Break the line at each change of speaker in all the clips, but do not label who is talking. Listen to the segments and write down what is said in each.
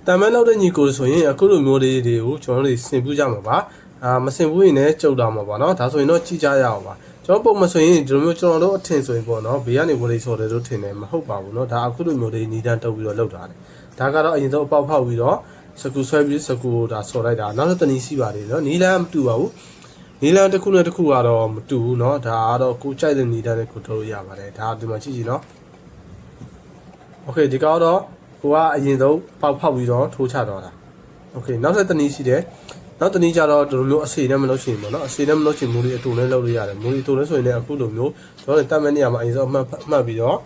တမ်းမဲလောက်တဲ့ညီကိုဆိုရင်အခုလိုမျိုးလေးတွေကိုကျွန်တော်တို့ဆင်ပူးကြမှာပါမဆင်ပူးရင်လည်းကြုတ်တော့မှာပါเนาะဒါဆိုရင်တော့ကြည့်ကြရအောင်ပါကျွန်တော်ပုံမဆိုရင်ဒီလိုမျိုးကျွန်တော်တို့အထင်ဆိုရင်ပေါ့เนาะဘေးကနေဝလိဆော်တယ်လို့ထင်တယ်မဟုတ်ပါဘူးเนาะဒါအခုလိုမျိုးလေးနီးတန်းတုပ်ပြီးတော့လောက်တာတယ်ဒါကတော့အရင်ဆုံးအပေါက်ဖောက်ပြီးတော့စကူဆွဲပြီးစကူဒါဆော်လိုက်တာနောက်တော့တနည်းရှိပါတယ်เนาะနီးလန်းမတူပါဘူးနီးလန်းတစ်ခုနဲ့တစ်ခုကတော့မတူဘူးเนาะဒါကတော့ကိုကြိုက်တဲ့နီးတန်းနဲ့ကိုထုတ်လို့ရပါတယ်ဒါဒီမှာကြည့်ကြည့်เนาะโอเคဒီကတော့ကိုကအရင်ဆုံးပေါက်ဖောက်ပြီးတော့ထိုးချတော့တာโอเคနောက်ဆက်တနည်းရှိတယ်နောက်တနည်းကြတော့ဒီလိုမျိုးအစီနဲ့မလုပ်ချင်ဘူးเนาะအစီနဲ့မလုပ်ချင်မူလေးအတူနဲ့လုပ်လို့ရတယ်မူလေးအတူနဲ့ဆိုရင်လည်းအခုလိုမျိုးကျွန်တော်တို့တတ်မဲ့နေရာမှာအရင်ဆုံးအမှတ်ပြီးတော့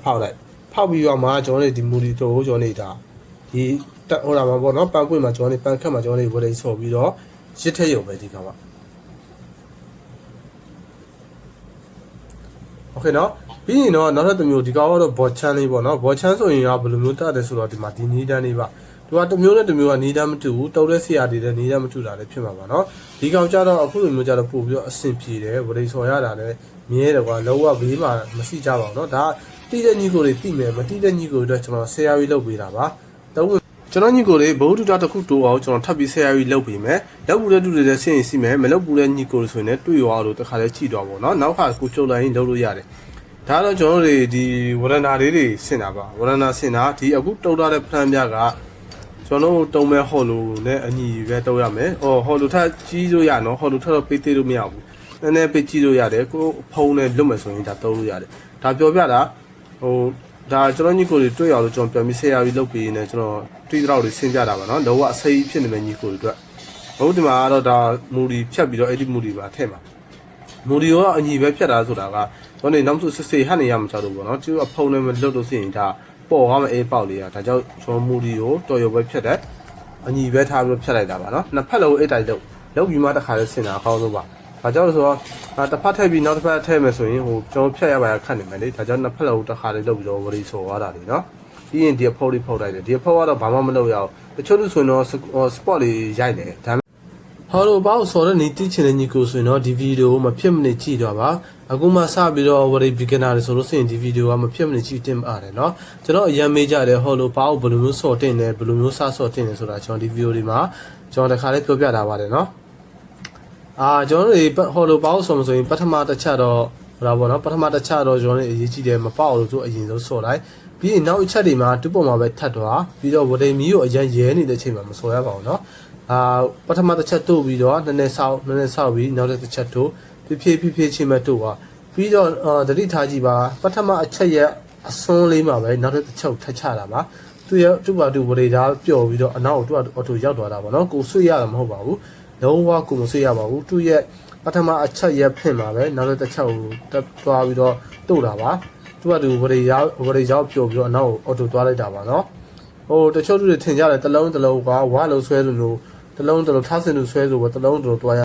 ဖောက်လိုက်ဖောက်ပြီးတော့မှကျွန်တော်တို့ဒီမူလေးတို့ကိုကျွန်တော်နေတာဒီဟိုလာမှာပေါ့เนาะပန်းပွင့်မှာကျွန်တော်တို့ပန်းခတ်မှာကျွန်တော်တို့ဝလိဆော်ပြီးတော့ရစ်ထက်ရုံပဲဒီကောင်ပါโอเคเนาะပြီးရင်တော့နောက်ထပ်တစ်မျိုးဒီကောင်ကတော့ဘော်ချမ်းလေးပေါ့เนาะဘော်ချမ်းဆိုရင်ကဘယ်လိုမျိုးတတ်တယ်ဆိုတော့ဒီမှာဒီနီးတန်းလေးပါသူကတစ်မျိုးနဲ့တစ်မျိုးကနီးတန်းမတူဘူးတောက်တဲ့ဆရာတွေလည်းနီးတန်းမတူတာလည်းဖြစ်မှာပါเนาะဒီကောင်ကြတော့အခုလိုမျိုးကြတော့ပို့ပြီးတော့အဆင်ပြေတယ်ဝလိဆော်ရတာလည်းမြဲတယ်ကွာလောကဘေးမှာမရှိကြပါဘူးเนาะဒါတိတဲ့ညီကိုတွေတိမယ်မတိတဲ့ညီကိုတွေတော့ကျွန်တော်ဆရာကြီးလုပ်ပေးတာပါတော့ကျွန်တော်ညီကိုတွေဘုဒ္ဓတာတစ်ခုတိုးအောင်ကျွန်တော်ထပ်ပြီးဆရာကြီးလုပ်ပေးမယ်လုပ်ပူတဲ့တူတွေလည်းဆင်ရင်စီမယ်မလုပ်ပူတဲ့ညီကိုတွေဆိုရင်လည်းတွေ့ရောလို့တခါလဲကြည့်တော့ပေါ့เนาะနောက်ခါကိုချုပ်လိုက်ရင်လုပ်လို့ရတယ်ဒါတော့ကျွန်တော်တို့ဒီဝရဏာလေးတွေဆင်တာပါဝရဏာဆင်တာဒီအခုတုံထားတဲ့ဖလန်ပြကကျွန်တော်တို့တုံမဲ့ဟော်လိုနဲ့အညီပဲတုံရမယ်ဟော်လိုထပ်ကြီးလို့ရနော်ဟော်လိုထပ်တော့ပေးသေးလို့မရဘူးနည်းနည်းပေးကြည့်လို့ရတယ်ကိုဖုံးနဲ့လွတ်မယ်ဆိုရင်ဒါတုံးလို့ရတယ်ဒါပြောပြတာဒါကျွန်တော်ညီကိုတွေတွေ့ရလို့ကျွန်တော်ပြန်ပြီးဆရာကြီးလုပ်ပြီးနေကျွန်တော်တွေ့တော့တွေဆင်းပြတာပါနော်လောကအစိဖြစ်နေတဲ့ညီကိုတွေအတွက်ဟုတ်ဒီမှာကတော့ဒါမူဒီဖြတ်ပြီးတော့အဲ့ဒီမူဒီပါထည့်မှာမူဒီရောအညီပဲဖြတ်တာဆိုတာကကျွန်တော်နောက်ဆိုစစ်စစ်ဟန်နေရမှာကြောက်လို့ပေါ့နော်ကျိုးအဖုံးနဲ့မလွတ်လို့ဆိုရင်ဒါပေါ်သွားမအေးပေါက်လေးอ่ะဒါကြောင့်ကျွန်တော်မူဒီကိုတော်ရုံပဲဖြတ်တယ်အညီပဲထားပြီးတော့ဖြတ်လိုက်တာပါနော်နှစ်ဖက်လုံးအိတ်တိုင်လုပ်ပြီးမှတစ်ခါလဲဆင်တာအကောင်းဆုံးပါဒါကြောင့်ဆိုတော့တစ်ဖက်ထည့်ပြီးနောက်တစ်ဖက်ထည့်မယ်ဆိုရင်ဟိုကျွန်တော်ဖြတ်ရပါရခတ်နေမယ်လေဒါကြောင့်နှစ်ဖက်လုံးတစ်ခါလေးလုပ်ပြီးတော့ဝရီဆော်သွားတာလေနော်ပြီးရင်ဒီအဖုတ်လေးဖုတ်လိုက်တယ်ဒီအဖုတ်ကတော့ဘာမှမလုပ်ရအောင်တချို့လူဆိုရင်တော့စပေါ့လေးရိုက်တယ်ဒါဟောလို့ပေါ့ဆော်တဲ့နေတိချင်တဲ့ညီကိုဆိုရင်တော့ဒီဗီဒီယိုမဖြစ်မနေကြည့်တော့ပါအခုမှစပြီးတော့ဝရီ beginner တွေဆိုလို့ဆိုရင်ဒီဗီဒီယိုကမဖြစ်မနေကြည့်တင်ပါတယ်เนาะကျွန်တော်အရင်မေးကြတယ်ဟောလို့ပေါ့ဘယ်လိုမျိုးဆော်တင်တယ်ဘယ်လိုမျိုးစဆော်တင်တယ်ဆိုတာကျွန်တော်ဒီဗီဒီယိုဒီမှာကျွန်တော်တစ်ခါလေးပြောပြတာပါတယ်เนาะကျွန်တော်တို့ဟောလို့ပေါ့ဆော်မဆိုရင်ပထမတစ်ချက်တော့ဟောပါတော့ပထမတစ်ချက်တော့ကျွန်တော်တို့အရေးကြီးတယ်မပေါ့လို့သူအရင်ဆုံးဆော်လိုက်ပြီးရင်နောက်အချက်တွေမှာတူပုံမှာပဲထပ်သွားပြီးတော့ဝဒိမီကိုအရင်ရဲနေတဲ့အချိန်မှာမဆော်ရပါဘူးเนาะပထမတစ်ချက်တို့ပြီးတော့နည်းနည်းဆောက်ပြီးနောက်တစ်ချက်တို့ဖြည်းချင်းမဲ့တို့ပါပြီးတော့တတိထားကြည့်ပါပထမအချက်ရဲ့အစွန်းလေးမှာပဲနောက်တစ်ချက်ထပ်ချတာပါသူရဲ့သူ့ဘာသူဝဒိသားပျော်ပြီးတော့အနောက်ကိုသူ့အော်တိုရောက်သွားတာပေါ့နော်ကိုဆွေ့ရတာမဟုတ်ပါဘူးလုံးဝကိုမဆွေ့ရပါဘူးသူ့ရဲ့ပထမအချက်ရဲ့ဖြစ်မှာပဲနောက်တစ်ချက်ကိုတက်သွားပြီးတော့တို့တာပါသူကသူဝဒိရောက်ပျော်ပြီးတော့အနောက်ကိုအော်တိုသွားလိုက်တာပါနော်ဟိုတချို့လူတွေထင်ကြတယ်တလုံးကဝါလုံးဆွဲလို့တလုံးထားစင်လို့ဆွဲလို့တလုံးသွားရ